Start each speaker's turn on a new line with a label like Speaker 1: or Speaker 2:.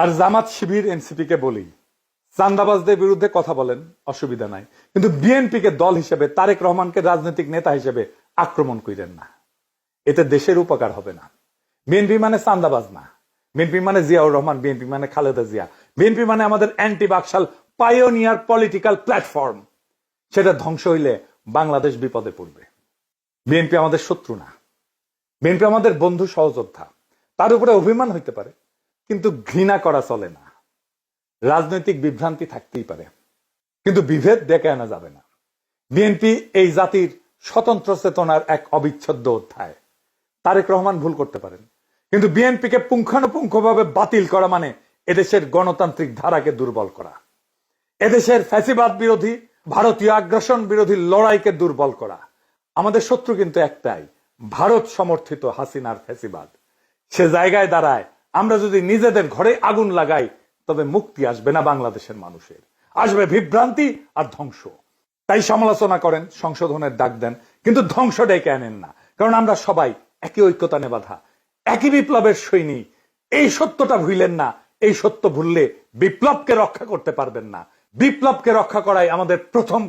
Speaker 1: আর Jamaat Shibir NCP কে বলি, চান্দাবাজদের বিরুদ্ধে কথা বলেন, অসুবিধা নাই, কিন্তু বিএনপি কে দল হিসেবে, তারেক রহমানকে রাজনৈতিক নেতা হিসেবে আক্রমণ করেন না। এতে দেশের উপকার হবে না। বিএনপি মানে চান্দাবাজ না, বিএনপি মানে জিয়াউর রহমান, বিএনপি মানে খালেদা জিয়া, বিএনপি মানে আমাদের anti Baksal pioneer political platform. সেটা ধ্বংস হইলে বাংলাদেশ বিপদে পড়বে। বিএনপি আমাদের শত্রু না, বিএনপি আমাদের বন্ধু সহযোদ্ধা। তার উপরে অভিমান হইতে পারে, কিন্তু ঘৃণা করা চলে না। রাজনৈতিক বিভ্রান্তি থাকতেই পারে, কিন্তু বিভেদ ডেকে আনা যাবে না। বিএনপি এই জাতির স্বতন্ত্র চেতনার এক অবিচ্ছেদ্য অধ্যায়। তারেক রহমান ভুল করতে পারেন, কিন্তু বিএনপিকে পুঙ্খানুপুঙ্খভাবে বাতিল করা মানে এদেশের গণতান্ত্রিক ধারাকে দুর্বল করা, এদেশের ফ্যাসিবাদ বিরোধী, ভারতীয় আগ্রাসন বিরোধী লড়াইকে দুর্বল করা। আমাদের শত্রু কিন্তু একটাই, ভারত সমর্থিত হাসিনার ফ্যাসিবাদ। সে জায়গায় দাঁড়ায় আমরা যদি নিজেদের ঘরে আগুন লাগাই, তবে মুক্তি আসবে না বাংলাদেশের মানুষের, আসবে বিভ্রান্তি আর ধ্বংস। তাই সমালোচনা করেন, সংশোধনের ডাক দেন, কিন্তু ধ্বংস ডেকে আনেন না। কারণ আমরা সবাই একই ঐক্যতানে বাঁধা, একই বিপ্লবের সৈনিক। এই সত্যটা ভুলেন না। এই সত্য ভুললে বিপ্লবকে রক্ষা করতে পারবেন না। বিপ্লবকে রক্ষা করাই আমাদের প্রথম